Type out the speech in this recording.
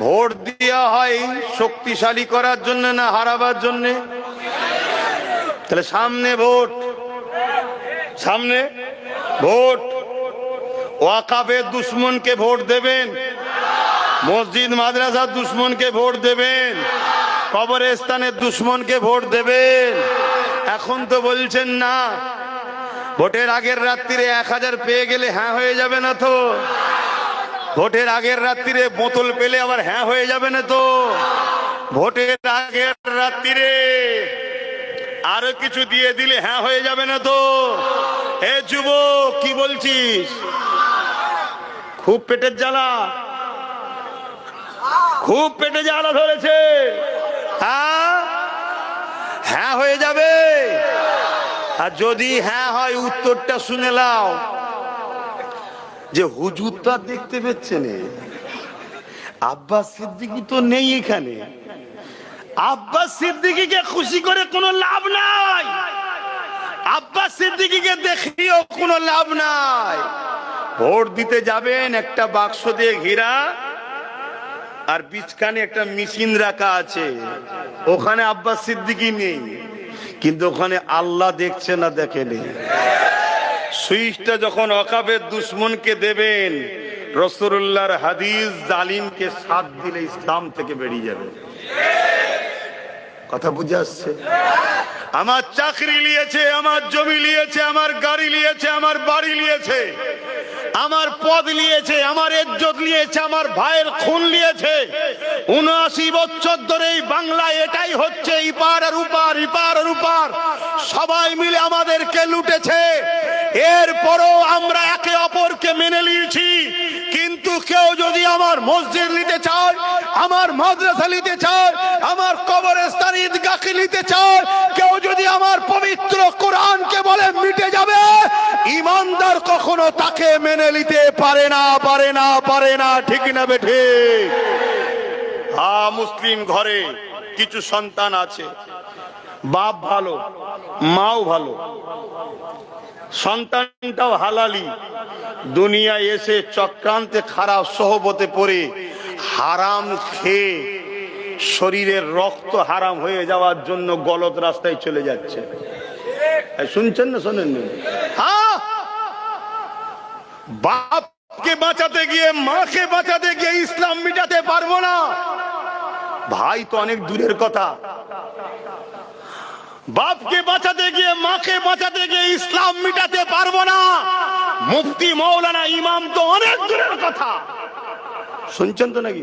Vote দেওয়া হয় শক্তিশালী করার জন্য না হারাবার জন্য? তাহলে সামনে ভোট, সামনে ভোট। ওয়াকাফের দুশ্মনকে ভোট দেবেন, মসজিদ মাদ্রাসার দুশ্মনকে ভোট দেবেন, কবরস্থানের দুশ্মনকে ভোট দেবেন। এখন তো বলছেন না। ভোটের আগের রাত্রিরে 1000 পেয়ে গেলে হ্যাঁ হয়ে যাবে না তো? ভোটের আগের রাত্রিরে বোতল পেলে আবার হ্যাঁ হয়ে যাবে না তো? ভোটের আগের রাত্রিরে আরো কিছু দিয়ে দিলে হ্যাঁ হয়ে যাবে না তো? এ যুবক, কি বলছিস? খুব পেটের জ্বালা, খুব পেটে জ্বালা ধরেছে। হ্যাঁ হয়ে যাবে। আর যদি হ্যাঁ হয় উত্তরটা শুনে নাও, যে হুজুর তো আর দেখতে পেচ্ছে না, আব্বাস সিদ্দিকী তো নেই এখানে। আব্বাস সিদ্দিকীকে খুশি করে কোনো লাভ নাই, আব্বাস সিদ্দিকীকে দেখিও কোনো লাভ নাই। ভোট দিতে যাবেন, একটা বাক্স দিয়ে ঘেরা, আর বিচখানে একটা মেশিন রাখা আছে, ওখানে আব্বাস সিদ্দিকী নেই, কিন্তু ওখানে আল্লাহ দেখছে না দেখেনি। সুইচটা যখন ওয়াকাফের দুশ্মনকে দেবেন, রাসূলুল্লাহর হাদিস, জালিমকে সাথ দিলে ইসলাম থেকে বেরিয়ে যাবে। কথা বুঝে আসছে? আমার চাকরি নিয়েছে, আমার জমি নিয়েছে, আমার গাড়ি নিয়েছে, আমার বাড়ি নিয়েছে, আমার পদ নিয়েছে, আমার ইজ্জত নিয়েছে, আমার ভাইয়ের খুন নিয়েছে। ৭৯ বছর ধরে এই বাংলায় এটাই হচ্ছে, ইপার আর উপার, ইপার আর উপার সবাই মিলে আমাদেরকে লুটেছে। এরপরও আমরা একে অপরকে মেনে নিয়েছি। কিন্তু কেউ যদি আমার মসজিদ নিতে চায়, আমার মাদ্রাসা নিতে চায়, আমার কবরস্থান ঈদগাহকে নিতে চায়, কেউ যদি আমার পবিত্র কোরআনকে বলে মিটে যাবে, ইমানদার কখনো তাকে মেনে নিতে পারে না, পারে না, পারে না। ঠিক না বেঠে? মুসলিম ঘরে কিছু সন্তান আছে, বাপ ভালো, মাও ভালো, সন্তানটাও হালালি, দুনিয়ায় এসে চক্রান্তে খারাপ সহবতে পড়ে হারাম খেয়ে শরীরের রক্ত হারাম হয়ে যাওয়ার জন্য গলত রাস্তায় চলে যাচ্ছে। শুনছেন না শোনেন? বাপকে বাঁচাতে গিয়ে, মাকে বাঁচাতে গিয়ে ইসলাম মিটাতে পারবো না, ভাই তো অনেক দূরের কথা। বাপকে বাঁচাতে গিয়ে, মাকে বাঁচাতে গিয়ে ইসলাম মিটাতে পারবো না, মুফতি মৌলানা ইমাম তো অনেক দূরের কথা। শুনছেন তো নাকি?